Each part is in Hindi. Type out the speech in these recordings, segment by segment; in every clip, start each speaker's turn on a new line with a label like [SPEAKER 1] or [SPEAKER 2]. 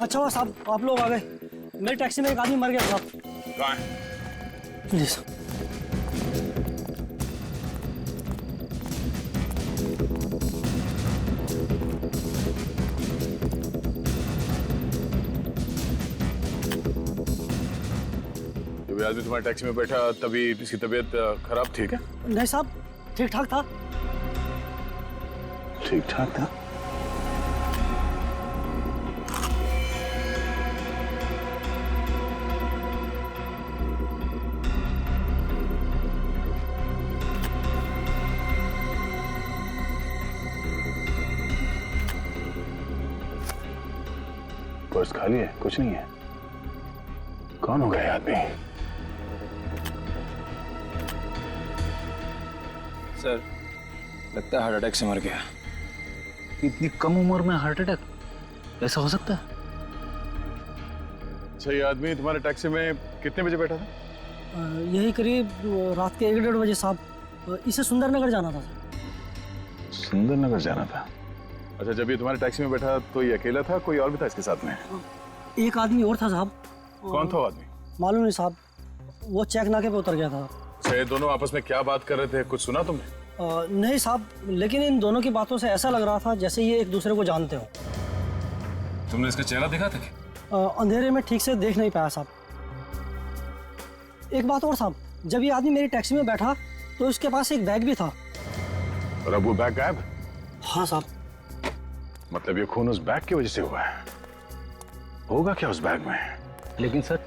[SPEAKER 1] अच्छा हुआ साहब आप लोग आ गए। मेरी टैक्सी में एक आदमी मर गया साहब।
[SPEAKER 2] कहाँ है?
[SPEAKER 1] जी साहब।
[SPEAKER 2] जब ये आदमी तुम्हारी टैक्सी में बैठा तभी इसकी तबीयत खराब थी क्या?
[SPEAKER 1] नहीं साहब ठीक ठाक था।
[SPEAKER 2] ठीक ठाक था। पर्स खाली है, कुछ नहीं है। कौन होगा ये आदमी?
[SPEAKER 3] सर लगता है हार्ट अटैक से मर गया।
[SPEAKER 4] इतनी कम उम्र में हार्ट अटैक, ऐसा हो सकता है?
[SPEAKER 2] अच्छा, ये आदमी तुम्हारे टैक्सी में कितने बजे बैठा था?
[SPEAKER 1] यही करीब रात के 1-1:30 बजे साहब। इसे सुंदरनगर जाना था।
[SPEAKER 2] सुंदरनगर जाना था। अच्छा, जब ये तुम्हारे टैक्सी में बैठा तो ये अकेला था, कोई और भी था इसके साथ में?
[SPEAKER 1] एक आदमी और था साहब।
[SPEAKER 2] कौन था वो आदमी?
[SPEAKER 1] मालूम नहीं साहब, वो चेक नाके पे उतर गया था।
[SPEAKER 2] अच्छा, ये दोनों आपस में क्या बात कर रहे थे, कुछ सुना तुमने?
[SPEAKER 1] नहीं साहब, लेकिन इन दोनों की बातों से ऐसा लग रहा था जैसे ये एक दूसरे को जानते हो।
[SPEAKER 3] तुमने इसका चेहरा देखा था क्या?
[SPEAKER 1] अंधेरे में ठीक से देख नहीं पाया साहब। एक बात और साहब, जब ये आदमी मेरी टैक्सी में बैठा तो उसके पास एक बैग भी था।
[SPEAKER 2] और अब वो बैग गायब?
[SPEAKER 1] हाँ साहब।
[SPEAKER 2] मतलब ये खून उस बैग की वजह से हुआ है। होगा क्या उस बैग में?
[SPEAKER 4] लेकिन सर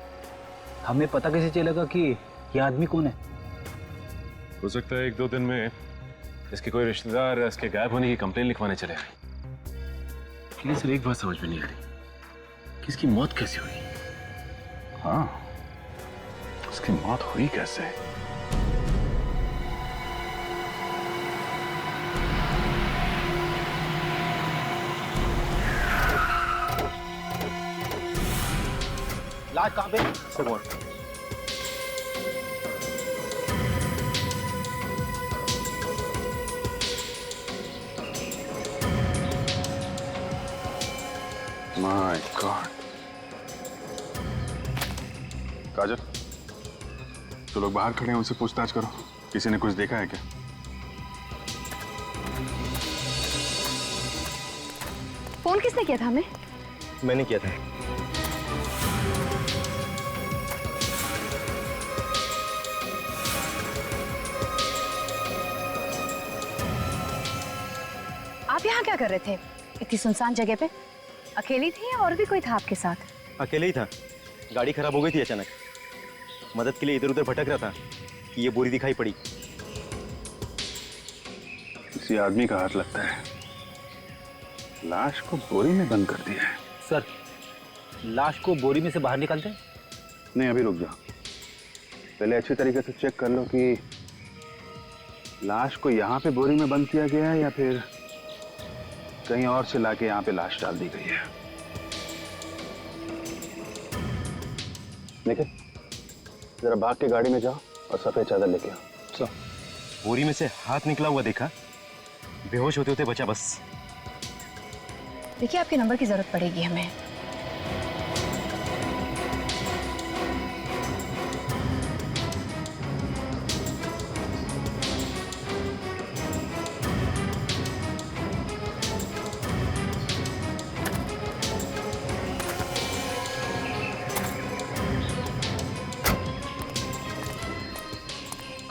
[SPEAKER 4] हमें पता कैसे चलेगा कि ये आदमी कौन है?
[SPEAKER 3] हो सकता है 1-2 दिन में इसके कोई रिश्तेदार इसके गायब होने की कंप्लेन लिखवाने चले गए। लेकिन सर एक बात समझ में नहीं आ रही कि इसकी मौत कैसे हुई?
[SPEAKER 2] हाँ, उसकी मौत हुई कैसे?
[SPEAKER 4] लाश कहाँ पे?
[SPEAKER 2] My God. काजल, तो लोग बाहर खड़े हैं, उनसे पूछताछ करो। किसी ने कुछ देखा है क्या?
[SPEAKER 5] फोन किसने किया था हमें?
[SPEAKER 4] मैंने किया था।
[SPEAKER 5] आप यहाँ क्या कर रहे थे इतनी सुनसान जगह पे? अकेली थी या और भी कोई था आपके साथ?
[SPEAKER 6] अकेले ही था। गाड़ी खराब हो गई थी अचानक। मदद के लिए इधर उधर भटक रहा था कि ये बोरी दिखाई पड़ी।
[SPEAKER 2] किसी आदमी का हाथ लगता है। लाश को बोरी में बंद कर दिया है।
[SPEAKER 4] सर लाश को बोरी में से बाहर निकालते हैं?
[SPEAKER 2] नहीं, अभी रुक जाओ। पहले अच्छी तरीके से चेक कर लो कि लाश को यहाँ पे बोरी में बंद किया गया है या फिर कहीं और से लाके यहाँ पे लाश डाल दी गई है। देखिए, जरा भाग के गाड़ी में जाओ और सफेद चादर लेके आओ।
[SPEAKER 6] बोरी में से हाथ निकला हुआ देखा, बेहोश होते होते बचा बस।
[SPEAKER 5] देखिए आपके नंबर की जरूरत पड़ेगी हमें।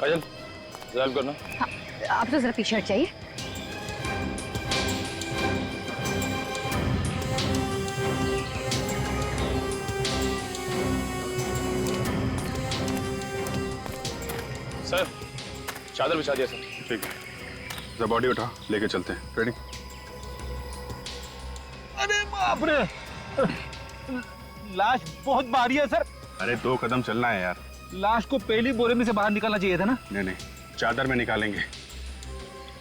[SPEAKER 3] काजल ड्राइव करना।
[SPEAKER 5] हाँ, आप तो जरा पीछे हट जाइए।
[SPEAKER 3] सर चादर बिछा दिया सर।
[SPEAKER 2] ठीक है, जरा बॉडी उठाओ, लेके चलते हैं। रेडी?
[SPEAKER 4] अरे बाप रे, लाश बहुत भारी है सर।
[SPEAKER 2] अरे 2 कदम चलना है यार।
[SPEAKER 4] लाश को पहली बोरे में से बाहर निकालना चाहिए था ना?
[SPEAKER 2] नहीं नहीं, चादर में निकालेंगे।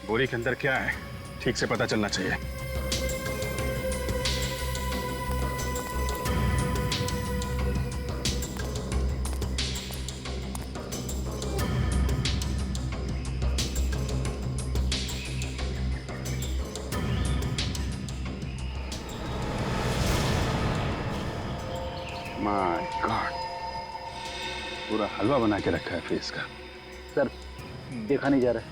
[SPEAKER 2] बोरी के अंदर क्या है ठीक से पता चलना चाहिए। माय गॉड, पूरा हलवा बना के रखा है फेस का।
[SPEAKER 4] सर देखा नहीं जा रहा है।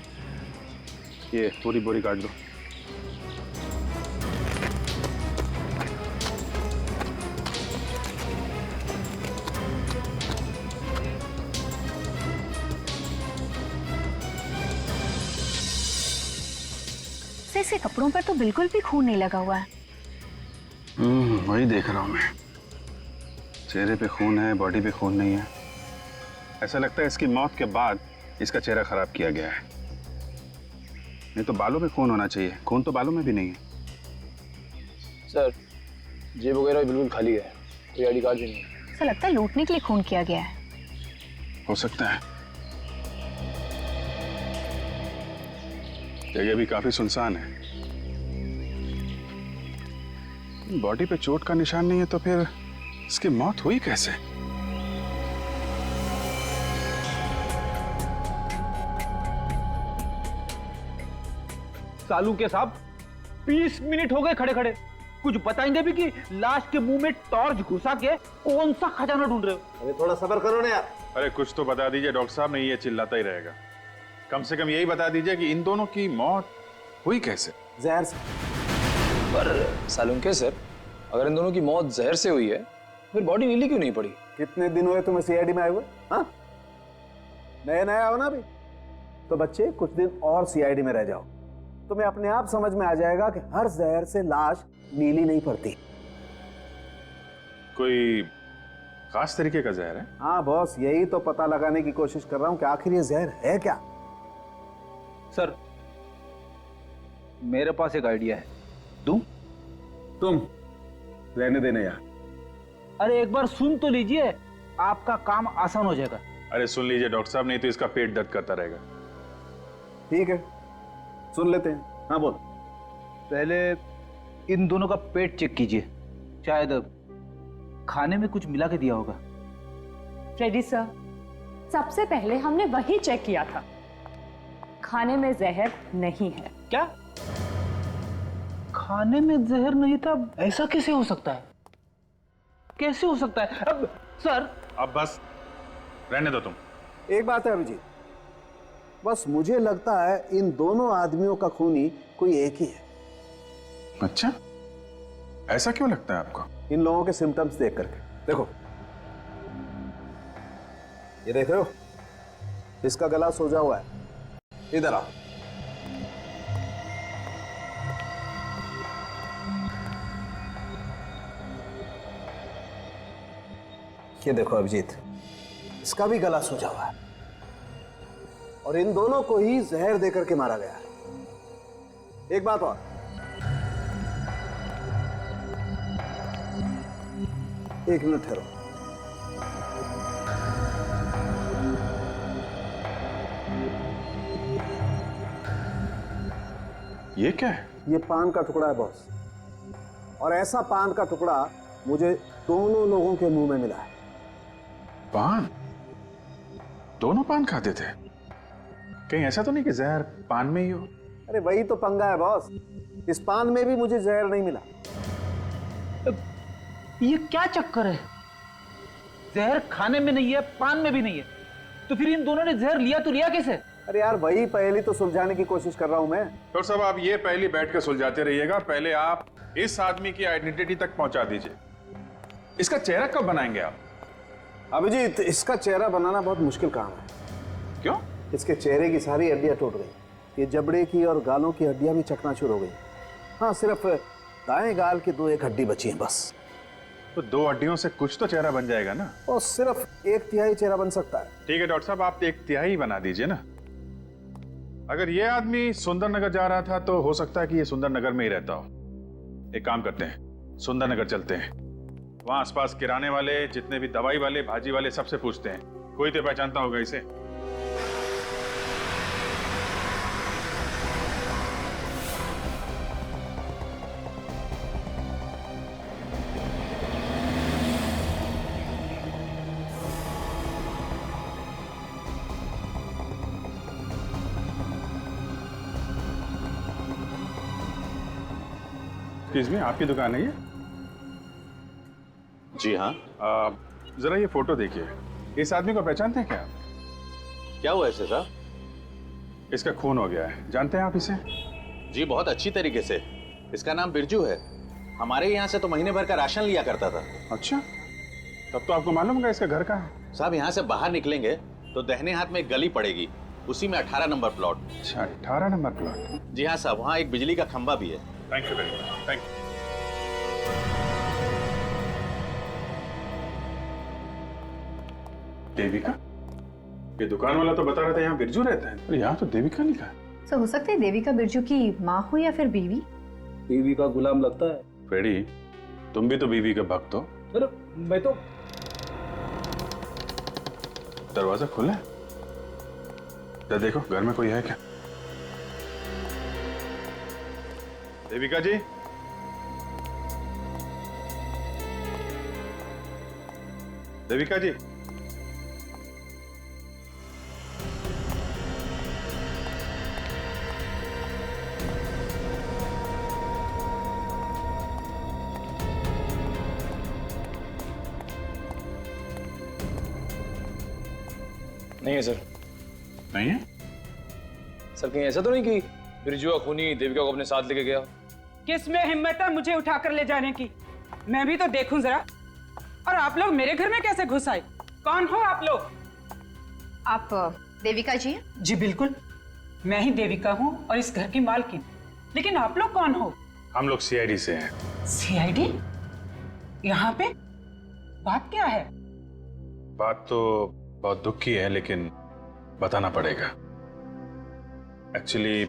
[SPEAKER 2] ये पूरी बोरी काट दो।
[SPEAKER 5] से कपड़ों पर तो बिल्कुल भी खून नहीं लगा हुआ है।
[SPEAKER 2] वही देख रहा हूं मैं। चेहरे पे खून है, बॉडी पे खून नहीं है। ऐसा लगता है इसकी मौत के बाद इसका चेहरा खराब किया गया है। नहीं तो बालों में खून होना चाहिए, खून तो बालों में भी नहीं है।
[SPEAKER 7] सर जेब वगैरह बिल्कुल खाली है, कोई आईडी कार्ड भी नहीं है।
[SPEAKER 5] ऐसा लगता है लूटने के लिए खून किया गया है।
[SPEAKER 2] हो सकता है। जगह भी काफी सुनसान है। बॉडी पे चोट का निशान नहीं है तो फिर इसकी मौत हुई कैसे?
[SPEAKER 4] सालू के साहब 20 मिनट हो गए खड़े खड़े, कुछ बताएंगे भी कि लाश के मुंह में टॉर्च घुसा के कौन सा खजाना ढूंढ रहे हो?
[SPEAKER 8] अरे थोड़ा सब्र करो ना यार।
[SPEAKER 2] अरे कुछ तो बता दीजिए डॉक्टर साहब, नहीं ये चिल्लाता ही रहेगा। कम से कम यही बता दीजिए कि इन दोनों की मौत हुई कैसे?
[SPEAKER 8] जहर से।
[SPEAKER 7] पर सालुंके सर, अगर इन दोनों की मौत जहर से हुई है फिर बॉडी नीली क्यों नहीं पड़ी?
[SPEAKER 8] कितने दिन हुए तुम्हें सीआईडी में आए हुए? हाँ, नया नया हो ना अभी तो बच्चे कुछ दिन और सीआईडी में रह जाओ, तुम्हें अपने आप समझ में आ जाएगा कि हर जहर से लाश नीली नहीं पड़ती।
[SPEAKER 2] कोई खास तरीके का जहर है?
[SPEAKER 8] हाँ बॉस, यही तो पता लगाने की कोशिश कर रहा हूँ कि आखिर ये जहर है क्या।
[SPEAKER 4] सर मेरे पास एक आइडिया है, दूं?
[SPEAKER 8] तुम रहने देने यार।
[SPEAKER 4] अरे एक बार सुन तो लीजिए, आपका काम आसान हो जाएगा।
[SPEAKER 2] अरे सुन लीजिए डॉक्टर साहब, नहीं तो इसका पेट दर्द करता रहेगा।
[SPEAKER 8] ठीक है, सुन लेते हैं। हाँ बोल।
[SPEAKER 4] पहले इन दोनों का पेट चेक कीजिए, शायद खाने में कुछ मिला के दिया होगा।
[SPEAKER 9] रेडी सर, सबसे पहले हमने वही चेक किया था, खाने में जहर नहीं है।
[SPEAKER 4] क्या खाने में जहर नहीं था? ऐसा कैसे हो सकता है? कैसे हो सकता है? अब सर
[SPEAKER 2] अब बस रहने दो तुम।
[SPEAKER 8] एक बात है अभिजीत, बस मुझे लगता है इन दोनों आदमियों का खूनी कोई एक ही है।
[SPEAKER 2] अच्छा, ऐसा क्यों लगता है आपको?
[SPEAKER 8] इन लोगों के सिम्टम्स देख करके। देखो, ये देख रहे हो, इसका गला सूजा हुआ है। इधर आओ। ये देखो अभिजीत, इसका भी गला सूजा हुआ है और इन दोनों को ही जहर देकर के मारा गया है। एक बात और, एक मिनट ठहरो।
[SPEAKER 2] ये क्या है?
[SPEAKER 8] ये पान का टुकड़ा है बॉस, और ऐसा पान का टुकड़ा मुझे दोनों लोगों के मुंह में मिला है।
[SPEAKER 2] पान? दोनों पान खाते थे? कहीं ऐसा तो नहीं कि जहर पान में ही हो?
[SPEAKER 8] अरे वही तो पंगा है बॉस, इस पान में भी मुझे जहर नहीं मिला।
[SPEAKER 4] ये क्या चक्कर है? जहर खाने में नहीं है, पान में भी नहीं है, तो फिर इन दोनों ने जहर लिया तो लिया कैसे?
[SPEAKER 8] अरे यार वही पहेली तो सुलझाने की कोशिश कर रहा हूं मैं।
[SPEAKER 2] डॉक्टर साहब, आप ये पहले बैठ कर सुलझाते रहिएगा, पहले आप इस आदमी की आइडेंटिटी तक पहुंचा दीजिए। इसका चेहरा कब बनाएंगे आप?
[SPEAKER 8] अभिजीत, इसका चेहरा बनाना बहुत मुश्किल काम है।
[SPEAKER 2] क्यों?
[SPEAKER 8] इसके चेहरे की सारी हड्डियां टूट गई, ये जबड़े की और गालों की हड्डियां भी चकनाचूर हो गई। हाँ, सिर्फ दाएं गाल की 2-1 हड्डी बची है बस।
[SPEAKER 2] तो 2 हड्डियों से कुछ तो चेहरा बन जाएगा ना?
[SPEAKER 8] और सिर्फ 1/3 चेहरा बन सकता है।
[SPEAKER 2] ठीक है डॉक्टर साहब, आप 1/3 बना दीजिए ना। अगर ये आदमी सुंदर नगर जा रहा था तो हो सकता है कि ये सुंदर नगर में ही रहता हो। एक काम करते हैं, सुंदर नगर चलते हैं, वहां आसपास किराने वाले, जितने भी दवाई वाले, भाजी वाले, सबसे पूछते हैं, कोई तो पहचानता होगा इसे। एक्सक्यूज मी, आपकी दुकान है ये?
[SPEAKER 3] जी हाँ।
[SPEAKER 2] जरा ये फोटो देखिए, इस आदमी को पहचानते हैं क्या?
[SPEAKER 3] क्या हुआ ऐसे साहब?
[SPEAKER 2] इसका खून हो गया है, जानते हैं आप इसे?
[SPEAKER 3] जी बहुत अच्छी तरीके से। इसका नाम बिरजू है। हमारे यहाँ से तो महीने भर का राशन लिया करता था।
[SPEAKER 2] अच्छा, तब तो आपको मालूम होगा इसका घर कहाँ है।
[SPEAKER 3] साहब यहाँ से बाहर निकलेंगे तो दाहिने हाथ में एक गली पड़ेगी, उसी में 18 नंबर प्लॉट।
[SPEAKER 2] अच्छा, 18 नंबर प्लॉट।
[SPEAKER 3] जी हाँ साहब, वहाँ एक बिजली का खंबा भी है।
[SPEAKER 2] Thank you very much, thank you. Devika? ये दुकान वाला तो बता रहा था यहाँ बिरजू रहता है, पर यहाँ तो देविका लिखा है।
[SPEAKER 5] तो हो सकता है देविका बिरजू की माँ हो या फिर बीवी।
[SPEAKER 8] बीवी का गुलाम लगता है।
[SPEAKER 2] फ्रेडी, तुम भी तो बीवी के भक्त हो।
[SPEAKER 8] अरे मैं तो
[SPEAKER 2] दरवाजा खुला है, तो देखो घर में कोई है क्या। देविका जी, देविका जी।
[SPEAKER 7] नहीं है सर।
[SPEAKER 2] नहीं है?
[SPEAKER 7] सर कहीं ऐसा तो नहीं कि बिरजू खूनी देविका को अपने साथ लेके गया?
[SPEAKER 10] किस में हिम्मत है मुझे उठाकर ले जाने की? मैं भी तो देखूं जरा। और आप लोग मेरे घर में कैसे घुस आए? कौन हो आप लोग?
[SPEAKER 5] आप देविका जी हैं?
[SPEAKER 10] जी बिल्कुल, मैं ही देविका हूँ और इस घर की मालकिन। लेकिन आप लोग कौन हो?
[SPEAKER 2] हम लोग सीआईडी से हैं।
[SPEAKER 10] सीआईडी? यहाँ पे बात क्या है?
[SPEAKER 2] बात तो बहुत दुख की है, लेकिन बताना पड़ेगा। एक्चुअली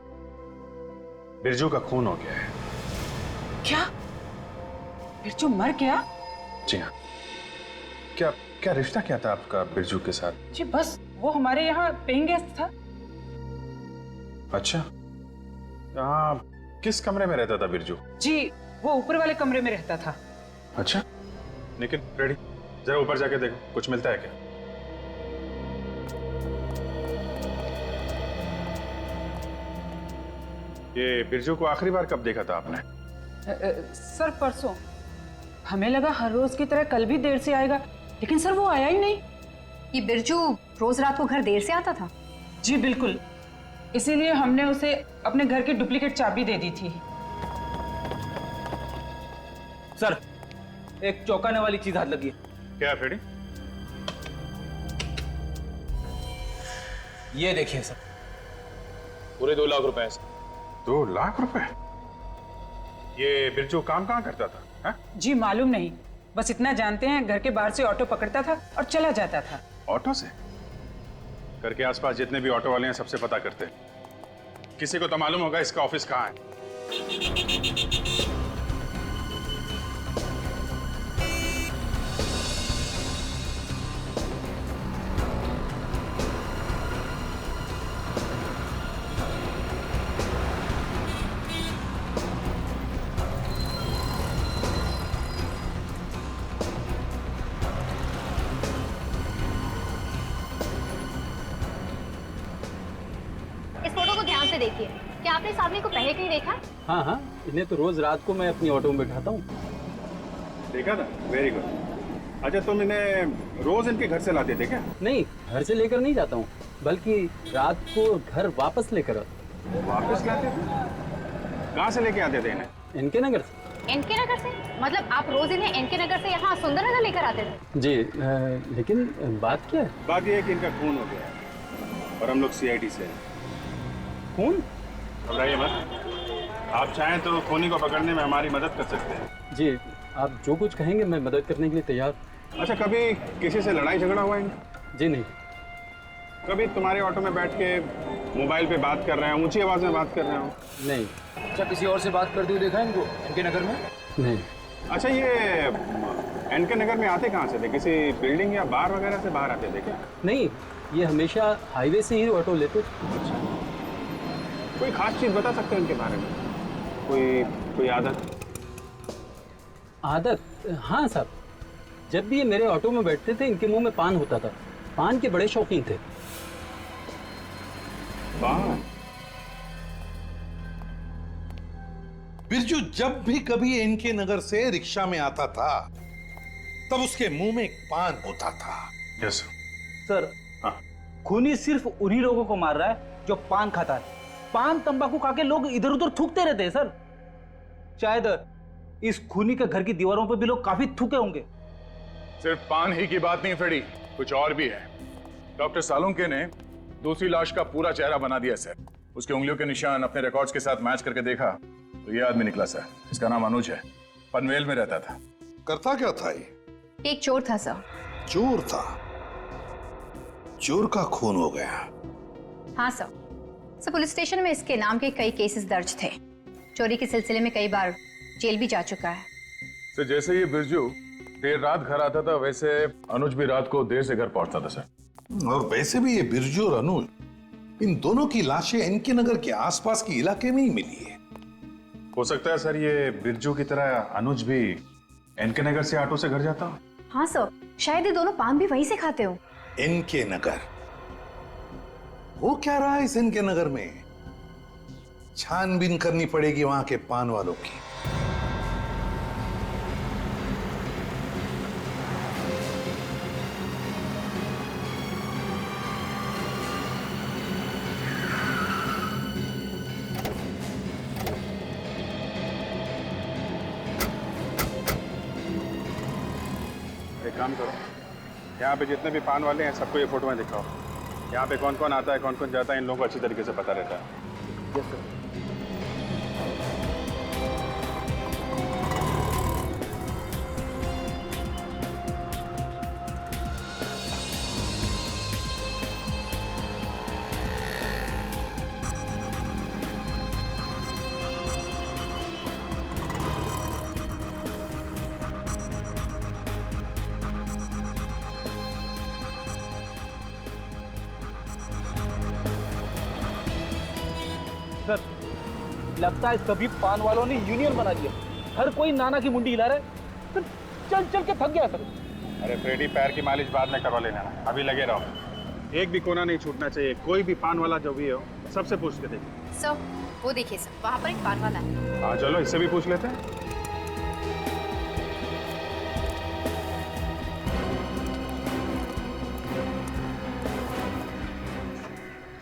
[SPEAKER 2] बिरजू का खून हो गया है।
[SPEAKER 10] क्या? बिरजू मर गया?
[SPEAKER 2] जी हाँ। क्या क्या रिश्ता क्या था आपका बिरजू के साथ?
[SPEAKER 10] जी बस वो हमारे यहाँ पेइंग गेस्ट था।
[SPEAKER 2] अच्छा, यहाँ किस कमरे में रहता था बिरजू?
[SPEAKER 10] जी वो ऊपर वाले कमरे में रहता था।
[SPEAKER 2] अच्छा, लेकिन रेडी, जरा ऊपर जाके देखो कुछ मिलता है क्या। ये बिरजू को आखिरी बार कब देखा था आपने?
[SPEAKER 10] सर परसों। हमें लगा हर रोज की तरह कल भी देर से आएगा, लेकिन सर वो आया ही नहीं।
[SPEAKER 5] ये बिरजू रोज रात को घर देर से आता था?
[SPEAKER 10] जी बिल्कुल, इसीलिए हमने उसे अपने घर की डुप्लीकेट चाबी दे दी थी।
[SPEAKER 4] सर एक चौंकाने वाली चीज हाथ लगी है।
[SPEAKER 2] क्या फ्रेडी?
[SPEAKER 7] ये देखिए सर, पूरे 2 लाख रुपए हैं सर।
[SPEAKER 2] 2 लाख रुपए? ये बिरजू काम कहाँ करता था? हा?
[SPEAKER 10] जी मालूम नहीं, बस इतना जानते हैं घर के बाहर से ऑटो पकड़ता था और चला जाता था।
[SPEAKER 2] ऑटो से? घर के आसपास जितने भी ऑटो वाले हैं सबसे पता करते हैं। किसी को तो मालूम होगा इसका ऑफिस कहाँ है।
[SPEAKER 5] इस फोटो को ध्यान से देखिए। क्या आपने इस आदमी को पहले कहीं देखा है?
[SPEAKER 4] हाँ हाँ, इन्हें तो रोज रात को मैं अपनी ऑटो में बैठाता हूँ।
[SPEAKER 2] देखा था? Very good. अच्छा, तुम इन्हें रोज इनके घर से लाते थे क्या?
[SPEAKER 4] नहीं, घर से लेकर नहीं जाता हूँ, बल्कि रात को घर वापस लेकर आता
[SPEAKER 2] वापस लाते थे? कहाँ से लेके आते थे इन्हें?
[SPEAKER 4] हूँ। इनके नगर से।
[SPEAKER 5] एनके नगर से? मतलब आप रोज इन्हें एनके नगर से यहाँ सुंदरनगर लेकर आते थे?
[SPEAKER 4] जी, लेकिन बात क्या है?
[SPEAKER 2] बात यह है कि इनका खून हो गया है और हम लोग सीआईडी से हैं।
[SPEAKER 4] खून?
[SPEAKER 2] घबराइए मत, आप चाहें तो खूनी को पकड़ने में हमारी मदद कर सकते हैं।
[SPEAKER 4] जी, आप जो कुछ कहेंगे मैं मदद करने के लिए तैयार।
[SPEAKER 2] अच्छा, कभी किसी से लड़ाई झगड़ा हुआ है?
[SPEAKER 4] जी नहीं।
[SPEAKER 2] कभी तुम्हारे ऑटो में बैठ के मोबाइल पे बात कर रहे हैं, ऊंची आवाज में बात कर रहे हो?
[SPEAKER 4] नहीं।
[SPEAKER 7] अच्छा, किसी और से बात करते हुए देखा इनको इनके नगर में?
[SPEAKER 4] नहीं।
[SPEAKER 2] अच्छा, ये एनके नगर में आते कहाँ से थे? किसी बिल्डिंग या बार वगैरह से बाहर आते थे क्या?
[SPEAKER 4] नहीं, ये हमेशा हाईवे से ही ऑटो लेते थे।
[SPEAKER 2] कोई खास चीज बता सकते हैं इनके बारे में? कोई आदत?
[SPEAKER 4] आदत? हाँ साहब, जब भी ये मेरे ऑटो में बैठते थे इनके मुंह में पान होता था। पान के बड़े शौकीन थे।
[SPEAKER 2] पान?
[SPEAKER 11] बिरजू जब भी कभी इनके नगर से रिक्शा में आता था तब उसके मुंह में एक पान होता था।
[SPEAKER 3] यस
[SPEAKER 4] सर
[SPEAKER 3] हाँ।
[SPEAKER 4] खूनी सिर्फ उन्हीं लोगों को मार रहा है जो पान खाता है। पान तंबाकू खा के लोग इधर उधर थूकते रहते हैं सर। शायद इस खूनी के घर की दीवारों पर भी लोग काफी थूके होंगे।
[SPEAKER 2] सिर्फ पान ही की बात नहीं फ्रेडी, कुछ और भी है। डॉक्टर सालुंके ने दूसरी लाश का पूरा चेहरा बना दिया सर। उसके उंगलियों के निशान अपने रिकॉर्ड्स के साथ मैच करके देखा तो ये आदमी निकला सर। इसका नाम अनुज है, पनवेल में रहता था।
[SPEAKER 11] करता क्या था ये?
[SPEAKER 5] एक चोर था सर।
[SPEAKER 11] चोर था? चोर का खून हो गया?
[SPEAKER 5] हाँ सर। सर पुलिस स्टेशन में इसके नाम के कई केसेस दर्ज थे। चोरी के सिलसिले में कई बार जेल भी जा चुका है।
[SPEAKER 2] सर जैसे ये बिरजू देर रात घर आता था, वैसे अनुज भी रात को देर से घर पहुंचता था सर।
[SPEAKER 11] और वैसे भी ये बिरजू और अनुज, इन दोनों की लाशें इनके नगर के आसपास के इलाके में ही मिली है।
[SPEAKER 2] हो सकता है सर ये बिरजू की तरह अनुज भी एनके नगर से ऑटो से घर जाता हो।
[SPEAKER 5] हाँ सर, शायद ये दोनों पान भी वहीं से खाते हो।
[SPEAKER 11] इनके नगर? वो क्या रहा है इस इनके नगर में? छानबीन करनी पड़ेगी वहां के पान वालों की।
[SPEAKER 2] एक काम करो, यहाँ पे जितने भी पान वाले हैं सबको ये फोटो में दिखाओ। यहाँ पे कौन कौन आता है, कौन कौन जाता है, इन लोगों को अच्छी तरीके से पता रहता है।
[SPEAKER 4] सर लगता है सभी पान वालों ने यूनियन बना दिया। हर कोई नाना की मुंडी हिला रहा है। सर चल चल के थक गया सर।
[SPEAKER 2] अरे फ्रेडी, पैर की मालिश बाद में करवा लेना, अभी लगे रहो। एक भी कोना नहीं छूटना चाहिए। कोई भी पान वाला जो भी हो सबसे पूछ के देखिए।
[SPEAKER 5] सर वो देखिए सर, वहाँ पर एक पान वाला है।
[SPEAKER 2] हाँ चलो इससे भी पूछ लेते हैं।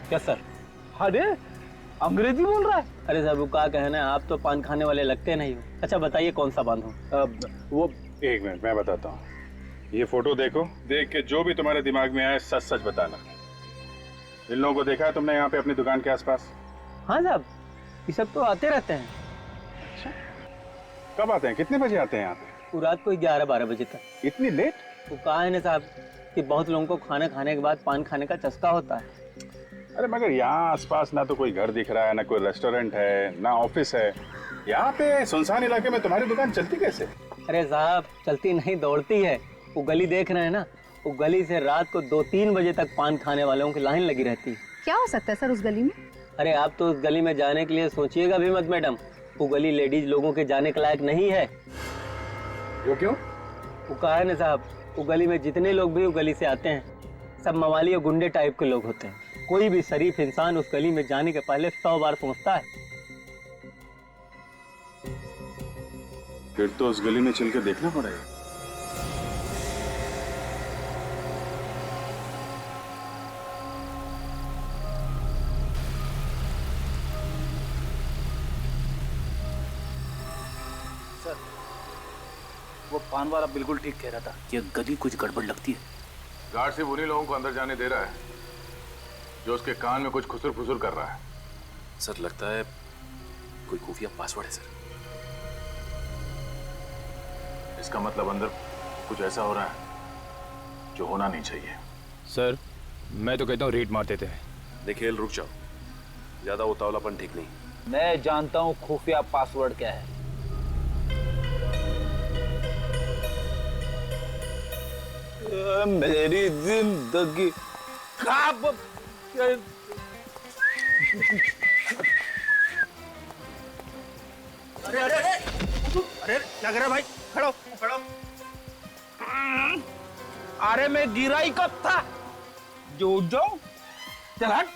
[SPEAKER 4] क्या सर? अरे अंग्रेजी बोल रहा है।
[SPEAKER 12] अरे सर वो क्या कहना है, आप तो पान खाने वाले लगते नहीं हो। अच्छा बताइए कौन सा पान हो?
[SPEAKER 2] वो एक मिनट मैं बताता हूँ। ये फोटो देखो, देख के जो भी तुम्हारे दिमाग में आए सच सच बताना। इन लोगों को देखा है तुमने यहाँ पे अपनी दुकान के आसपास?
[SPEAKER 12] हाँ साहब, ये सब तो आते रहते हैं।
[SPEAKER 2] अच्छा, कब आते हैं, कितने बजे आते हैं यहाँ पे?
[SPEAKER 12] वो रात को 11-12 बजे तक।
[SPEAKER 2] इतनी लेट?
[SPEAKER 12] वो कहा है ना साहब कि बहुत लोगों को खाना खाने के बाद पान खाने का चस्का होता है।
[SPEAKER 2] अरे मगर यहाँ आसपास ना तो कोई घर दिख रहा है, ना कोई रेस्टोरेंट है, ना ऑफिस है। यहाँ पे सुनसान इलाके में तुम्हारी दुकान चलती कैसे?
[SPEAKER 12] अरे साहब चलती नहीं दौड़ती है। वो गली देख रहे हैं ना, वो गली से रात को 2-3 बजे तक पान खाने वालों की लाइन लगी रहती है।
[SPEAKER 5] क्या हो सकता है सर उस गली में?
[SPEAKER 12] अरे आप तो उस गली में जाने के लिए सोचिएगा भी मत मैडम। वो गली लेडीज लोगों के जाने के लायक नहीं है।
[SPEAKER 2] वो क्यों?
[SPEAKER 12] वो कहा है ना साहब, वो गली में जितने लोग भी वो गली से आते हैं सब मवाली और गुंडे टाइप के लोग होते हैं। कोई भी शरीफ इंसान उस गली में जाने के पहले 100 बार सोचता है।
[SPEAKER 2] फिर तो उस गली में चल के देखना पड़ेगा।
[SPEAKER 4] सर वो पान वाला बिल्कुल ठीक कह रहा था कि गली कुछ गड़बड़ लगती है।
[SPEAKER 2] गार्ड सिर्फ उन्हीं लोगों को अंदर जाने दे रहा है जो उसके कान में कुछ खुसुर फुसुर कर रहा है।
[SPEAKER 3] सर लगता है कोई खुफिया पासवर्ड है सर।
[SPEAKER 2] इसका मतलब अंदर कुछ ऐसा हो रहा है जो होना नहीं चाहिए।
[SPEAKER 13] सर मैं तो कहता हूँ रेड मार देते हैं।
[SPEAKER 3] देखिए रुक जाओ, ज्यादा उतावलापन ठीक नहीं।
[SPEAKER 4] मैं जानता हूँ खुफिया पासवर्ड क्या है। मेरी जिंदगी
[SPEAKER 11] अरे अरे अरे अरे क्या कर रहा है भाई? खड़ो खड़ो।
[SPEAKER 4] अरे मैं गिरा ही कब था? जो जाओ चल हट,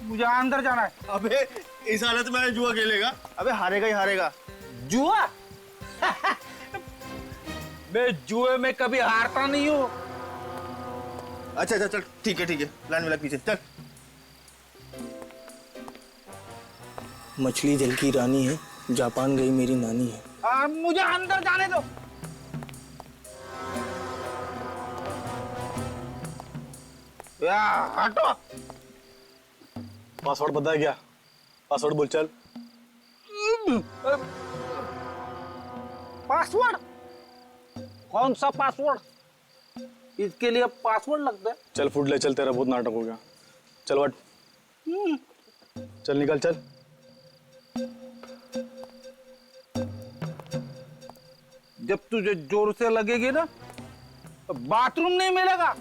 [SPEAKER 4] मुझे अंदर जाना है।
[SPEAKER 11] अबे इस हालत में जुआ खेलेगा? अबे हारेगा ही हारेगा।
[SPEAKER 4] जुआ? मैं जुए में कभी हारता नहीं हूँ।
[SPEAKER 14] अच्छा अच्छा चल ठीक है लाइन में लग पीछे चल। मछली जल की रानी है, जापान गई मेरी नानी है।
[SPEAKER 4] मुझे अंदर जाने दो। हटो।
[SPEAKER 14] पासवर्ड पता है क्या? पासवर्ड बोल चल।
[SPEAKER 4] पासवर्ड? कौन सा पासवर्ड? इसके लिए पासवर्ड लगता है?
[SPEAKER 14] चल फुट ले चल, तेरा बहुत नाटक हो गया। चल वट, चल निकल चल।
[SPEAKER 4] जब तुझे जोर से लगेगी ना तो बाथरूम नहीं मिलेगा।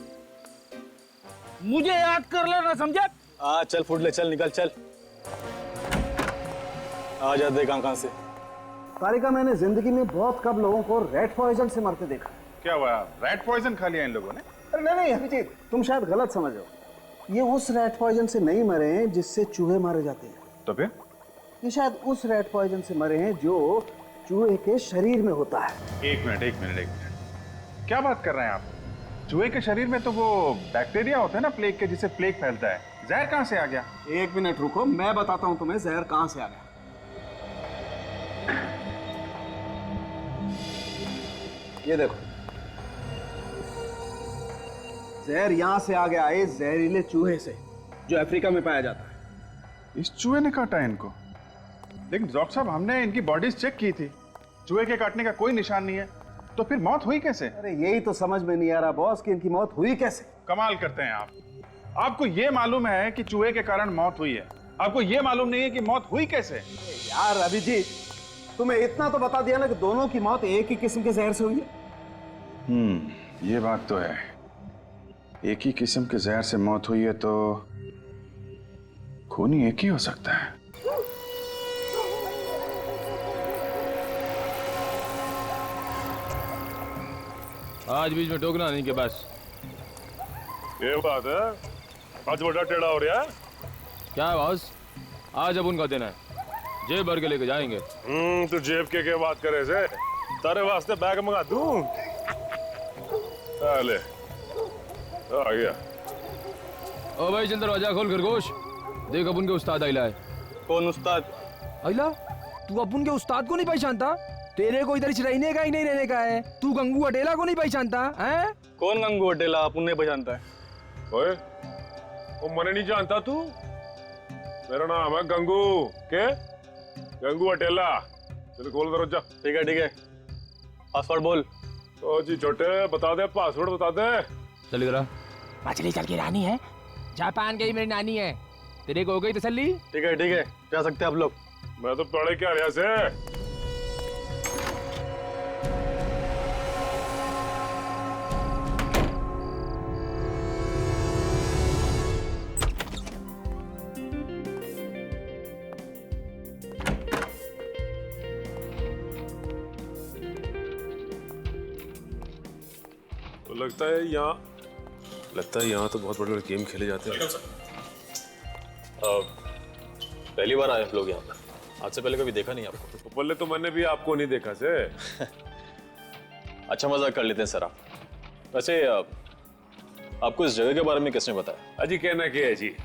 [SPEAKER 4] मुझे याद कर लेना, समझा?
[SPEAKER 14] हाँ चल फुट ले चल, निकल चल। आ जा दे कहाँ से।
[SPEAKER 8] तारिका, मैंने जिंदगी में बहुत कम लोगों को रेड पॉइजन से मरते देखा।
[SPEAKER 2] क्या हुआ? रेड पॉइजन खा लिया इन लोगों ने?
[SPEAKER 8] अरे नहीं अभिजीत, तुम शायद गलत समझ रहे हो। ये उस रेड पॉइजन से नहीं मरे हैं जिससे चूहे मारे जाते हैं।
[SPEAKER 2] तो फिर?
[SPEAKER 8] ये शायद उस रेड पॉइजन से मरे हैं जो चूहे के शरीर में होता है।
[SPEAKER 2] एक मिनट, क्या बात कर रहे हैं आप? चूहे के शरीर में तो वो बैक्टीरिया होता है ना प्लेग के, जिससे प्लेग फैलता है। जहर कहाँ से आ गया?
[SPEAKER 8] एक मिनट रुको, मैं बताता हूँ तुम्हें जहर कहाँ से आ गया। ये देखो, जहर यहां से आ गया है, जहरीले चूहे से जो अफ्रीका में पाया जाता है।
[SPEAKER 2] इस चूहे ने काटा है इनको? लेकिन डॉक्टर साहब, हमने इनकी बॉडीज चेक की थी, चूहे के काटने का कोई निशान नहीं है। तो फिर मौत हुई कैसे?
[SPEAKER 8] अरे यही तो समझ में नहीं आ रहा बॉस कि इनकी मौत हुई कैसे।
[SPEAKER 2] कमाल करते हैं आप। आपको ये मालूम है कि चूहे के कारण मौत हुई है, आपको ये मालूम नहीं है कि मौत हुई कैसे।
[SPEAKER 8] यार अभिजीत, तुम्हें इतना तो बता दिया ना कि दोनों की मौत एक ही किस्म के जहर से हुई है।
[SPEAKER 2] ये बात तो है। एक ही किस्म के जहर से मौत हुई है तो खूनी एक ही हो सकता है।
[SPEAKER 13] आज बीच में टोकना नहीं के बस।
[SPEAKER 3] ये बात है, आज बड़ा टेढ़ा हो रहा है।
[SPEAKER 13] क्या है बॉस? आज अब उनका दिन है, जेब भर के लेके जाएंगे।
[SPEAKER 3] तो जेब के क्या बात करे से? तारे वास्ते बैग मंगा दूं? ले आ गया।
[SPEAKER 13] ओ भाई चल दरवाजा खोल खरगोश, देख अपन के उस्ताद आइला है।
[SPEAKER 14] कौन उस्ताद?
[SPEAKER 12] आइला, तू अपन के उस्ताद को नहीं पहचानता? तेरे को इधर रहने का ही नहीं रहने का है। तू गंगू अटेला को नहीं पहचानता है?
[SPEAKER 14] कौन गंगू अटेला? अपन नहीं पहचानता है।
[SPEAKER 3] ओए, वो मने नहीं जानता तू? मेरा नाम है गंगू। के? गंगू अटेला। चल खोल दरवाजा।
[SPEAKER 14] ठीक है, पासवर्ड बोल।
[SPEAKER 3] ओ जी छोटे, बता दे पासवर्ड, बता दे।
[SPEAKER 13] चल इधर आ।
[SPEAKER 12] मछली चल की रानी है, जापान गई मेरी नानी है। तेरे को हो गई तसल्ली?
[SPEAKER 14] ठीक है, जा सकते हैं आप लोग।
[SPEAKER 3] मैं तो पढ़े क्या रहा से। तो लगता है यहाँ तो बहुत बड़े बड़े गेम खेले जाते हैं।
[SPEAKER 6] पहली बार आए आप लोग यहाँ पर? आज से पहले कभी देखा नहीं आपको?
[SPEAKER 3] तो पहले तो मैंने भी आपको नहीं देखा से।
[SPEAKER 6] अच्छा मजाक कर लेते हैं सर आप। वैसे आपको इस जगह के बारे में किसने बताया?
[SPEAKER 3] अजी कहना क्या है जी,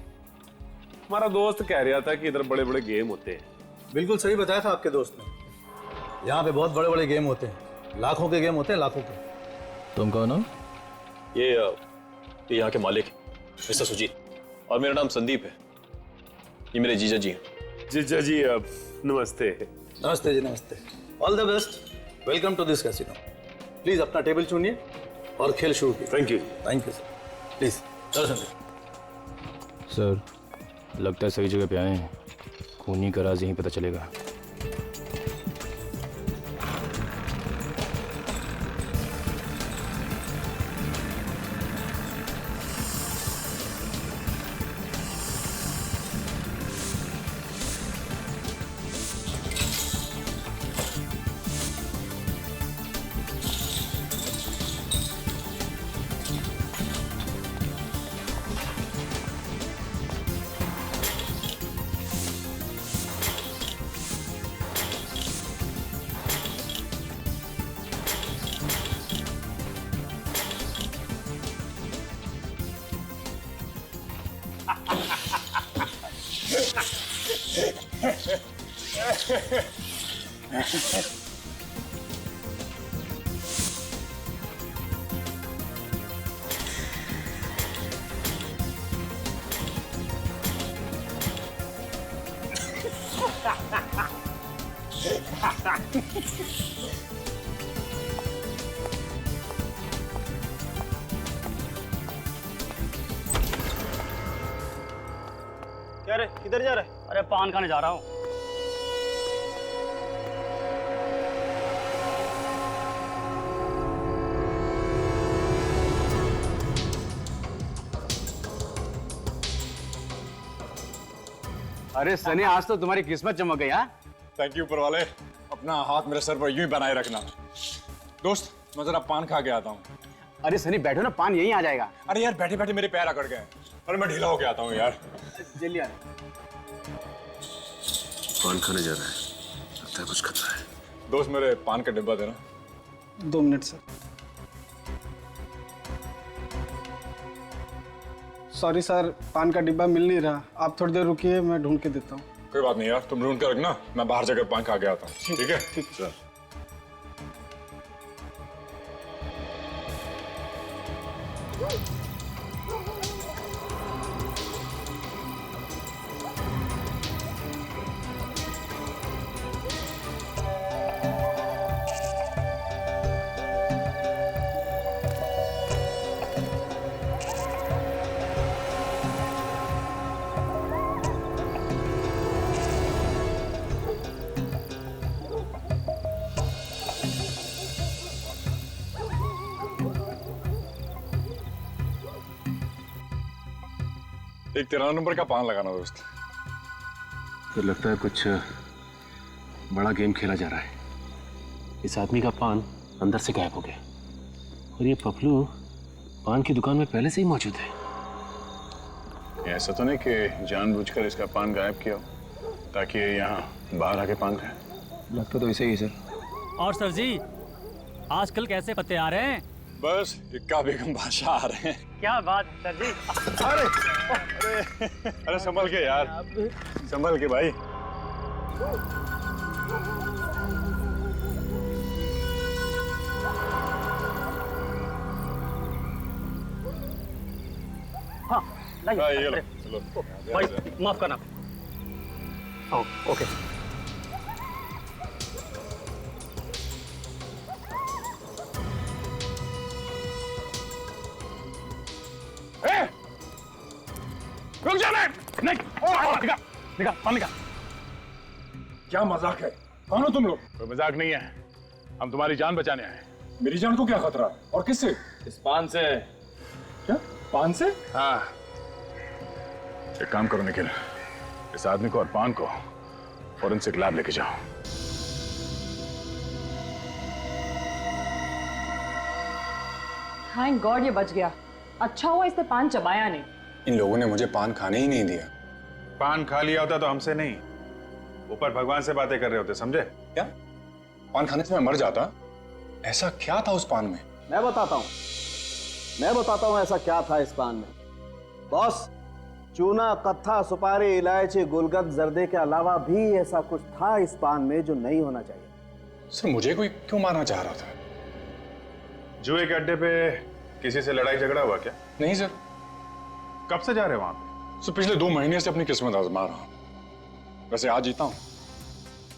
[SPEAKER 3] हमारा दोस्त कह रहा था कि इधर बड़े बड़े गेम होते हैं।
[SPEAKER 14] बिल्कुल सही बताया था आपके दोस्त ने। यहाँ पे बहुत बड़े बड़े गेम होते हैं, लाखों के गेम होते हैं, लाखों के।
[SPEAKER 13] तुम कौन हो?
[SPEAKER 6] ये यहाँ के मालिक मिस्टर सुजीत, और मेरा नाम संदीप है। ये मेरे जीजा जी हैं।
[SPEAKER 3] जीजा जी नमस्ते।
[SPEAKER 14] नमस्ते जी, नमस्ते। All the best, welcome to this casino. Please अपना टेबल चुनिए और खेल शुरू कीजिए।
[SPEAKER 3] Thank you.
[SPEAKER 14] Thank you sir. Please चलो संदीप।
[SPEAKER 13] सर लगता है सही जगह पे आए हैं, खूनी का राज यहीं पता चलेगा।
[SPEAKER 12] क्या रे, किधर जा रहा है? अरे पान खाने जा रहा हूँ।
[SPEAKER 2] अरे सनी, आज तो तुम्हारी किस्मत चमक गई। हाँ,
[SPEAKER 6] थैंक यू ऊपर वाले। अपना हाथ मेरे सर पर यूं ही बनाए रखना। दोस्त, मैं जरा पान खा के आता हूँ।
[SPEAKER 2] अरे सनी बैठो ना, पान यहीं आ जाएगा।
[SPEAKER 6] अरे यार, बैठे बैठे मेरे पैर अकड़ गए। अरे मैं ढीला होके आता हूँ यार।
[SPEAKER 2] जल्दी आ।
[SPEAKER 3] पान खाने जा रहा है, लगता है कुछ खतरा है।
[SPEAKER 6] दोस्त, मेरे पान का डिब्बा देना।
[SPEAKER 1] 2 मिनट सर। सॉरी सर, पान का डिब्बा मिल नहीं रहा। आप थोड़ी देर रुकिए, मैं ढूंढ के देता हूँ।
[SPEAKER 6] कोई बात नहीं यार, तुम ढूंढ कर रखना, मैं बाहर जाकर पान खा के आता हूँ। ठीक है?
[SPEAKER 1] ठीक
[SPEAKER 6] चल। एक 13 नंबर का पान लगाना दोस्त।
[SPEAKER 3] तो लगता है कुछ बड़ा गेम खेला जा रहा है। इस आदमी का पान अंदर से गायब हो गया और ये पपलू पान की दुकान में पहले से ही मौजूद है।
[SPEAKER 2] ऐसा तो नहीं कि जानबूझकर इसका पान गायब किया ताकि ये यहाँ बाहर आके पान खाए?
[SPEAKER 7] लगता तो ऐसे ही सर।
[SPEAKER 12] और सर जी, आजकल कैसे पत्ते आ रहे हैं?
[SPEAKER 6] बस इक्का बेगम बादशाह आ रहे हैं।
[SPEAKER 12] क्या बात सर जी।
[SPEAKER 6] अरे संभल के यार, संभल के भाई।
[SPEAKER 12] हाँ,
[SPEAKER 6] ये लो, चलो।
[SPEAKER 12] भाई माफ करना। ओके।
[SPEAKER 6] रुक जा। नहीं, निकाल पान निकाल। क्या मजाक है? कौन हो तुम लोग?
[SPEAKER 2] कोई मजाक नहीं है, हम तुम्हारी जान बचाने आए हैं।
[SPEAKER 6] मेरी जान को क्या खतरा है? और किससे?
[SPEAKER 7] इस पान से।
[SPEAKER 6] क्या पान से?
[SPEAKER 2] हाँ, एक काम करो निखिल, इस आदमी को और पान को फॉरेंसिक लैब लेके जाओ।
[SPEAKER 9] थैंक गॉड ये बच गया। अच्छा हुआ इसने पान चबाया नहीं।
[SPEAKER 6] इन लोगों ने मुझे पान खाने ही नहीं दिया।
[SPEAKER 2] पान खा लिया होता तो हमसे नहीं, ऊपर भगवान से बातें कर रहे होते, समझे?
[SPEAKER 6] क्या पान खाने से मैं मर जाता? ऐसा क्या था उस पान में?
[SPEAKER 8] मैं बताता हूं ऐसा क्या था इस पान में। बॉस, चूना, कत्था, सुपारी, इलायची, गुलकंद, जर्दे के अलावा भी ऐसा कुछ था इस पान में जो नहीं होना चाहिए।
[SPEAKER 6] सर, मुझे कोई क्यों मारना चाह रहा था?
[SPEAKER 2] जुए के अड्डे पे किसी से लड़ाई झगड़ा हुआ क्या?
[SPEAKER 6] नहीं सर।
[SPEAKER 2] कब से जा रहे हो वहां पे?
[SPEAKER 6] सर, पिछले 2 महीने से अपनी किस्मत आजमा रहा हूं। वैसे आज जीता हूं,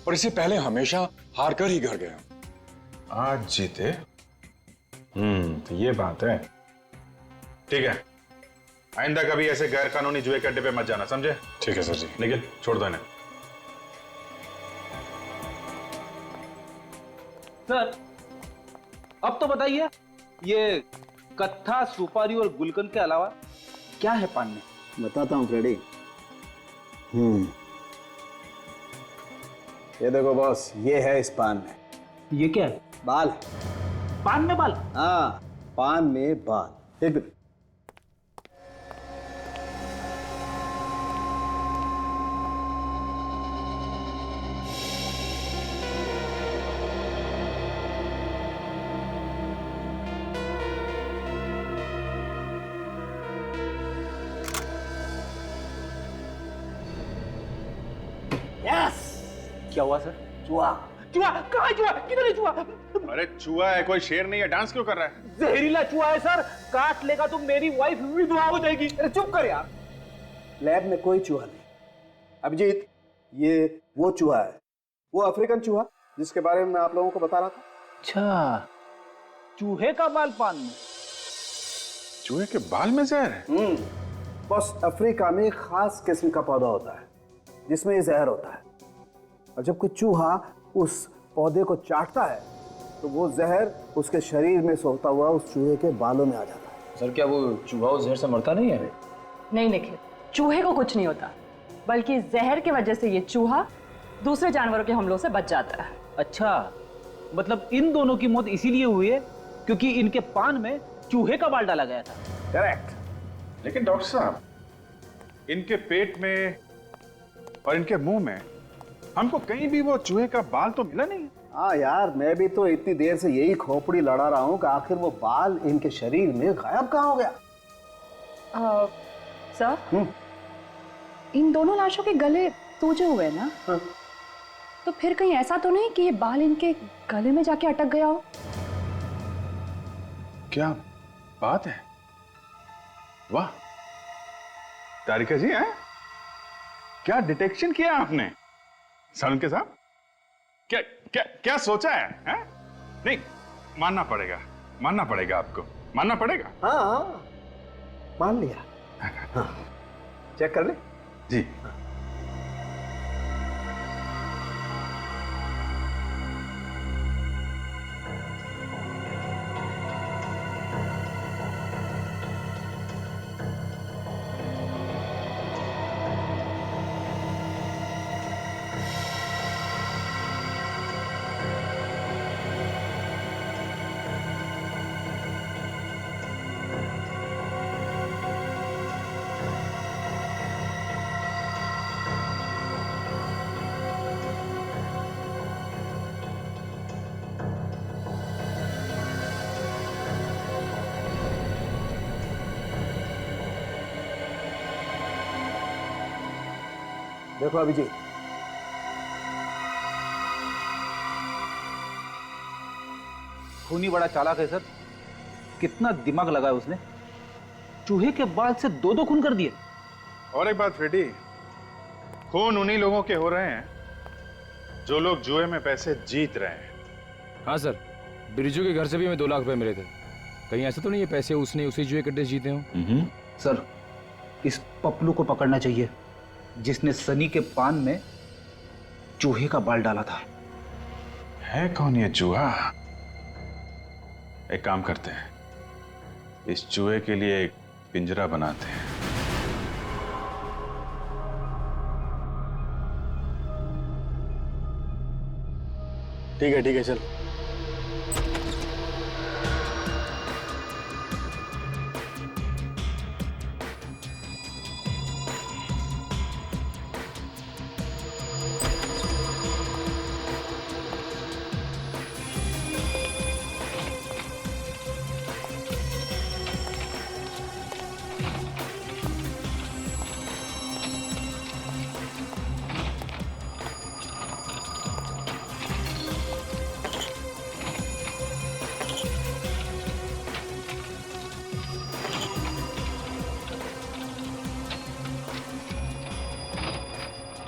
[SPEAKER 6] और इससे पहले हमेशा हार कर ही घर गया।
[SPEAKER 2] आज जीते? तो ये बात है। ठीक है, आइंदा कभी ऐसे गैर कानूनी जुए के अड्डे पे मत जाना, समझे?
[SPEAKER 6] ठीक है सर जी।
[SPEAKER 2] लेकिन छोड़ दो इन्हें।
[SPEAKER 4] सर, अब तो बताइए, ये कत्था, सुपारी और गुलकंद के अलावा क्या है पान में?
[SPEAKER 8] बताता हूं फ्रेडी। ये देखो बॉस, ये है इस पान में।
[SPEAKER 4] ये क्या है?
[SPEAKER 8] बाल।
[SPEAKER 4] पान में बाल?
[SPEAKER 8] हाँ, पान में बाल। एक मिनट।
[SPEAKER 4] क्या हुआ सर?
[SPEAKER 8] जुआ।
[SPEAKER 4] चूहा कहाँ है? चूहा किधर है? चूहा
[SPEAKER 2] अरे चूहा है, कोई शेर नहीं है। डांस क्यों कर रहा है?
[SPEAKER 4] जहरीला चूहा है सर, काट लेगा तो मेरी वाइफ विधवा हो जाएगी।
[SPEAKER 8] अरे चुप कर यार, लैब में कोई चूहा नहीं। अभिजीत, ये वो चूहा है, वो अफ्रीकन चूहा जिसके बारे में मैं आप लोगों को बता रहा था।
[SPEAKER 4] अच्छा, चूहे का बाल पान में?
[SPEAKER 2] चूहे के बाल में जहर है?
[SPEAKER 8] बस अफ्रीका में एक खास किस्म का पौधा होता है जिसमें ये जहर होता है, और जब कोई चूहा उस पौधे को चाटता है तो वो जहर उसके शरीर में सोता हुआ उस चूहे के बालों में आ जाता है।
[SPEAKER 7] सर क्या वो चूहा उस जहर से मरता नहीं है?
[SPEAKER 9] नहीं निखिल, चूहे को कुछ नहीं होता, बल्कि जहर की वजह से ये चूहा दूसरे जानवरों के हमलों से बच जाता है।
[SPEAKER 4] अच्छा, मतलब इन दोनों की मौत इसीलिए हुई है क्योंकि इनके पान में चूहे का बाल डाला गया था।
[SPEAKER 2] करेक्ट। लेकिन डॉक्टर साहब, इनके पेट में और इनके मुंह में हमको कहीं भी वो चूहे का बाल तो मिला नहीं।
[SPEAKER 8] हाँ यार, मैं भी तो इतनी देर से यही खोपड़ी लड़ा रहा हूँ कि आखिर वो बाल इनके शरीर में गायब कहाँ हो गया।
[SPEAKER 9] सर, इन दोनों लाशों के गले सूजे हुए ना, तो फिर कहीं ऐसा तो नहीं कि ये बाल इनके गले में जाके अटक गया हो?
[SPEAKER 2] क्या बात है, वाह तारिका जी, हैं? क्या डिटेक्शन किया आपने सालुन के साहब? क्या क्या क्या सोचा है? नहीं, मानना पड़ेगा आपको, मानना पड़ेगा।
[SPEAKER 8] हाँ, मान लिया। हाँ, चेक कर ले
[SPEAKER 2] जी।
[SPEAKER 8] देखो अभिजीत,
[SPEAKER 4] खूनी बड़ा चालाक है सर, कितना दिमाग लगाया उसने, चूहे के बाल से दो खून कर दिए।
[SPEAKER 2] और एक बात फ्रेडी, खून उन्हीं लोगों के हो रहे हैं जो लोग जुए में पैसे जीत रहे हैं।
[SPEAKER 13] हाँ सर, बिरजू के घर से भी हमें 2 लाख रुपए मिले थे। कहीं ऐसा तो नहीं है पैसे उसने उसी जुए के अड्डे से जीते हों?
[SPEAKER 4] सर, इस पपलू को पकड़ना चाहिए जिसने सनी के पान में चूहे का बाल डाला था।
[SPEAKER 2] है कौन ये चूहा? एक काम करते हैं, इस चूहे के लिए एक पिंजरा बनाते हैं।
[SPEAKER 14] ठीक है चल।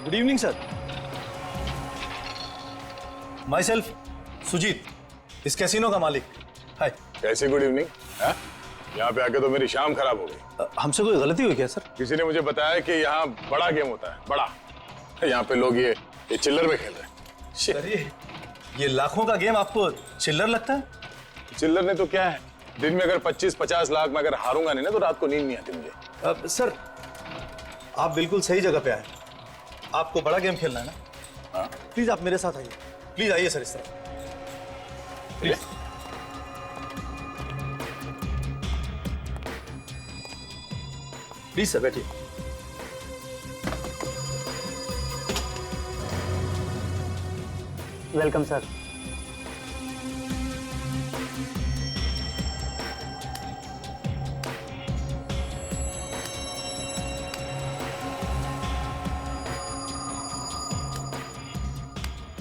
[SPEAKER 14] Good evening sir. Myself Sujeet, इस कैसीनो का मालिक। हाय।
[SPEAKER 15] कैसी गुड इवनिंग? यहाँ पे आके तो मेरी शाम खराब हो गई।
[SPEAKER 14] हमसे कोई गलती हुई क्या सर?
[SPEAKER 15] किसी ने मुझे बताया कि यहाँ बड़ा गेम होता है, बड़ा। यहाँ पे लोग ये चिल्लर में खेल रहे हैं।
[SPEAKER 14] सर ये लाखों का गेम आपको चिल्लर लगता है?
[SPEAKER 15] चिल्लर ने तो क्या है, दिन में अगर 25-50 लाख में अगर हारूंगा नहीं ना तो रात को नींद नहीं आती मुझे।
[SPEAKER 14] सर आप बिल्कुल सही जगह पे आए। आपको बड़ा गेम खेलना है ना?
[SPEAKER 15] हाँ।
[SPEAKER 14] प्लीज आप मेरे साथ आइए, प्लीज आइए सर इस तरफ। प्लीज प्लीज सर बैठिए।
[SPEAKER 12] Welcome sir.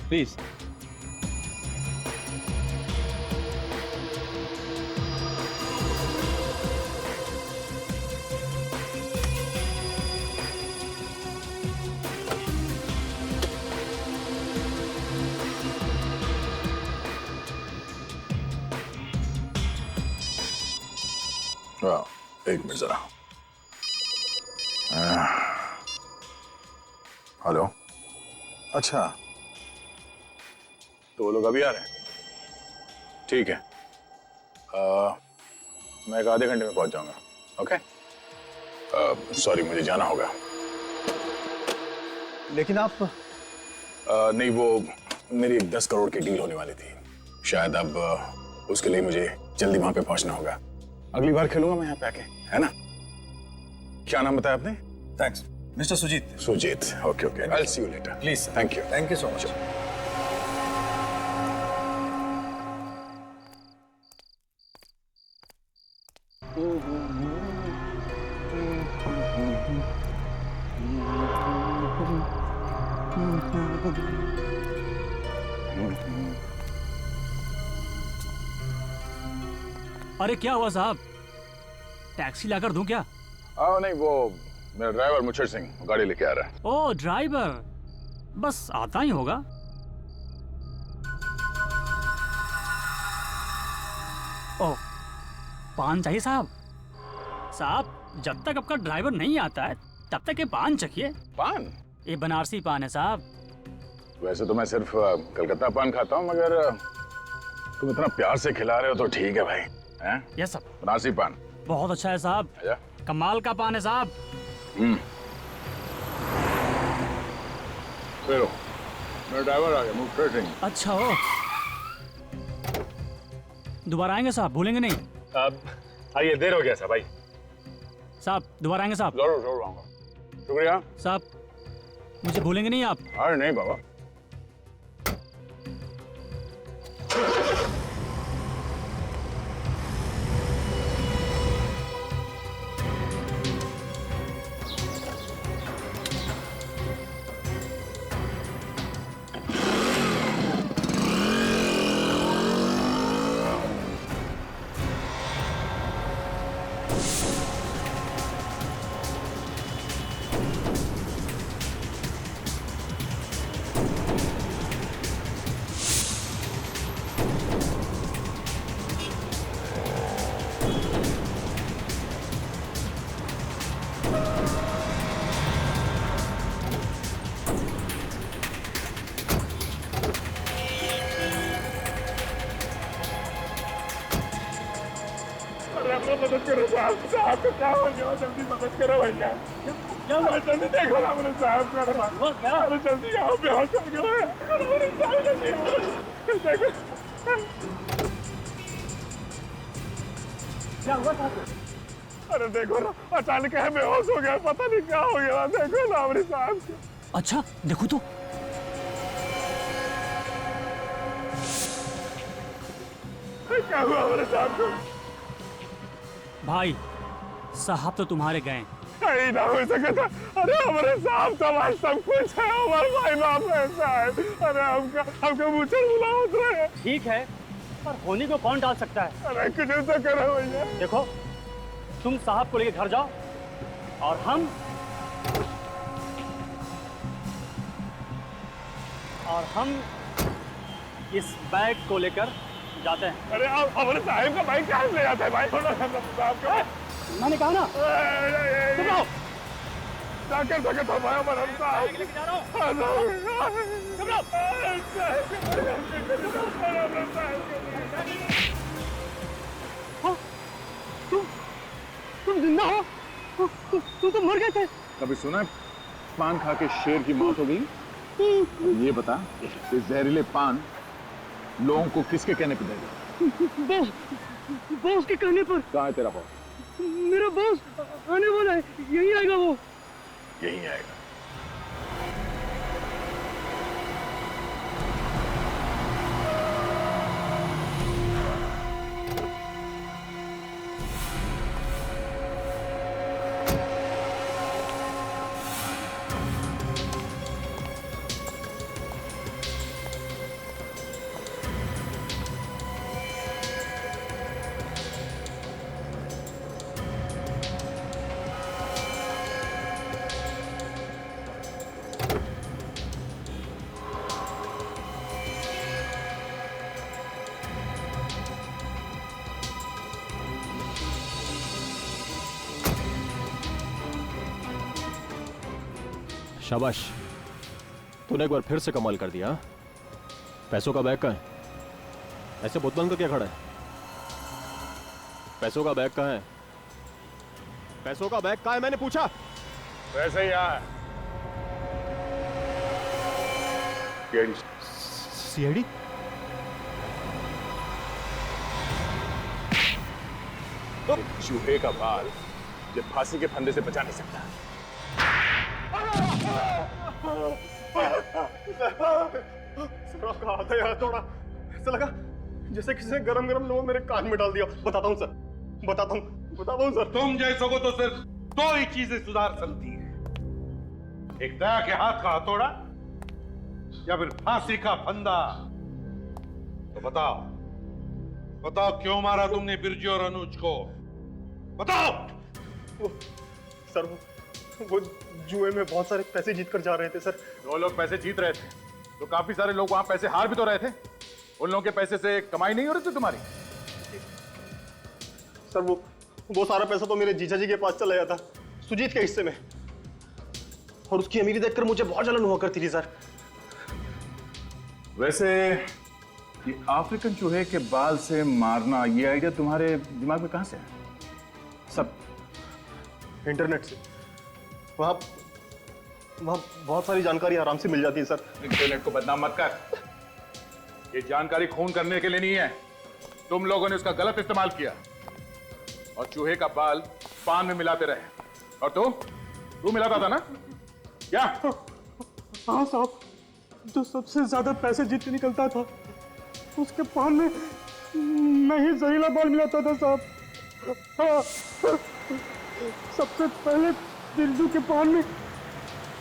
[SPEAKER 14] प्लीज
[SPEAKER 15] एक मिनट जरा। हेलो, अच्छा तो वो लोग अभी आ रहे हैं? ठीक है, मैं एक आधे घंटे में पहुंच जाऊंगा। ओके, सॉरी मुझे जाना होगा।
[SPEAKER 8] लेकिन आप
[SPEAKER 15] नहीं, वो मेरी 10 करोड़ की डील होने वाली थी, शायद अब उसके लिए मुझे जल्दी वहां पे पहुंचना होगा। अगली बार खेलूंगा मैं यहाँ पे आके, है ना? क्या नाम बताया आपने?
[SPEAKER 14] Thanks mister Sujeet.
[SPEAKER 15] Sujeet, okay okay, I will see you later.
[SPEAKER 14] Please,
[SPEAKER 15] thank you
[SPEAKER 14] so much.
[SPEAKER 16] अरे क्या हुआ साहब, टैक्सी लाकर दूं क्या?
[SPEAKER 15] नहीं, वो मेरा ड्राइवर मुच्छर सिंह गाड़ी लेके आ रहा है।
[SPEAKER 16] ओ ड्राइवर, बस आता ही होगा। ओ पान चाहिए साहब? साहब जब तक आपका ड्राइवर नहीं आता है तब तक ये पान चखिए।
[SPEAKER 15] पान?
[SPEAKER 16] ये बनारसी पान है साहब।
[SPEAKER 15] वैसे तो मैं सिर्फ कलकत्ता पान खाता हूँ, मगर तुम इतना प्यार से खिला रहे हो तो ठीक है भाई। हैं?
[SPEAKER 16] यस सब
[SPEAKER 15] बनारसी पान
[SPEAKER 16] बहुत अच्छा है साहब, कमाल का पान है साहब।
[SPEAKER 15] मेरा ड्राइवर आ गया, मुझे सिंह।
[SPEAKER 16] अच्छा हो, दोबारा आएंगे साहब, भूलेंगे नहीं?
[SPEAKER 3] आइए, देर हो गया साहब। भाई
[SPEAKER 16] साहब दोबारा आएंगे साहब?
[SPEAKER 15] जरूर जरूर आऊंगा। शुक्रिया
[SPEAKER 16] साहब, मुझे भूलेंगे नहीं आप?
[SPEAKER 15] अरे नहीं बाबा।
[SPEAKER 17] मदद करो साहब, साहब को क्या हो गया? जल्दी मदद करो भैया। जल्दी देखो ना मेरे साहब का। अरे जल्दी आओ, बेहोश हो गया है। देखो क्या हुआ साहब? अरे देखो ना, अचानक है बेहोश हो गया, पता नहीं क्या हो गया। देखो ना मेरे साहब।
[SPEAKER 16] अच्छा देखो तो।
[SPEAKER 17] क्या हुआ मेरे साहब को?
[SPEAKER 16] भाई साहब तो तुम्हारे गए।
[SPEAKER 17] नहीं ना हो सका था। अरे हमारे साहब तो हमारे सब कुछ है, हमारे भाई बाप ऐसा है। अरे हमको मुझे बुलाओ रहे।
[SPEAKER 16] ठीक है, पर होने को कौन डाल सकता है?
[SPEAKER 17] अरे कुछ तो करो भैया।
[SPEAKER 16] देखो, तुम साहब को लेके घर जाओ और हम इस बैग को लेकर जाते हैं।
[SPEAKER 17] अरे आप हमारे साहब का बाइक कहाँ ले जाते हैं भाई? साहब का
[SPEAKER 16] मैंने कहा ना,
[SPEAKER 17] जाकर सकता हमारा हमारा साहब लेके जा रहा हूँ।
[SPEAKER 16] तुम जिंदा हो? तुम तो मर गए थे।
[SPEAKER 15] कभी सुना पान खा के शेर की मौत हो गई? ये बता, इस जहरीले पान लोगों को किसके कहने पे देगा?
[SPEAKER 16] बॉस के कहने पर।
[SPEAKER 15] कहाँ है तेरा बॉस?
[SPEAKER 16] मेरा बॉस आने वाला है, यही आएगा वो।
[SPEAKER 15] यही आएगा।
[SPEAKER 6] शाबाश, तूने एक बार फिर से कमाल कर दिया। हाँ? पैसों का बैग कहाँ है? ऐसे बोतल का क्या खड़ा है? पैसों का बैग कहाँ है? पैसों का बैग कहाँ है मैंने पूछा।
[SPEAKER 17] वैसे ही यहाँ
[SPEAKER 6] सीआईडी?
[SPEAKER 15] चूहे का बाल ये फांसी के फंदे से बचा नहीं सकता।
[SPEAKER 17] आपका हाथ है यार, थोड़ा ऐसा लगा जैसे किसी ने गरम गरम लोग मेरे कान में डाल दिया। बताता हूँ सर, बताता हूँ सर।
[SPEAKER 11] तुम जैसों को तो सिर्फ दो ही चीजें सुधार सकती है, एक दया के हाथ का हथौड़ा या फिर फांसी का फंदा। तो बताओ बताओ, क्यों मारा तुमने बिरजू और अनुज को? बताओ।
[SPEAKER 17] सर वो जुए में बहुत सारे पैसे जीत कर जा रहे थे सर।
[SPEAKER 15] दो लोग पैसे जीत रहे थे तो काफी सारे लोग वहां पैसे हार भी तो रहे थे। उन लोगों के पैसे से कमाई नहीं हो रही थी तुम्हारी?
[SPEAKER 17] सर वो सारा पैसा तो मेरे जीजा जी के पास चला गया था, सुजीत के हिस्से में, और उसकी अमीरी देखकर मुझे बहुत जलन हुआ करती थी सर।
[SPEAKER 15] वैसे ये अफ्रीकन चूहे के बाल से मारना, ये आइडिया तुम्हारे दिमाग में कहां से है?
[SPEAKER 17] सब इंटरनेट से। वहां बहुत सारी जानकारी आराम से मिल जाती है सर।
[SPEAKER 15] इंटरनेट को बदनाम मत कर, ये जानकारी खून करने के लिए नहीं है। तुम लोगों ने उसका गलत इस्तेमाल किया और चूहे का बाल पान में मिलाते रहे। और तू मिलाता था ना क्या?
[SPEAKER 17] हाँ साहब, जो सबसे ज्यादा पैसे जीत के निकलता था उसके पान में मैं ही जहरीला बाल मिलाता था साहब। हाँ, सबसे पहले बिरजू के पान में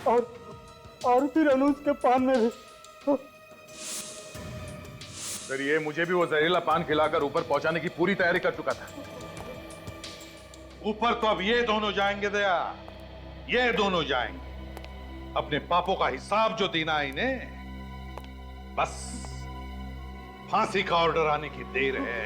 [SPEAKER 17] और फिर अनुज के पान में भी।
[SPEAKER 15] फिर ये मुझे भी वो जहरीला पान खिलाकर ऊपर पहुंचाने की पूरी तैयारी कर चुका था।
[SPEAKER 11] ऊपर तो अब ये दोनों जाएंगे दया, ये दोनों जाएंगे। अपने पापों का हिसाब जो देना है इन्हें, बस फांसी का ऑर्डर आने की देर है।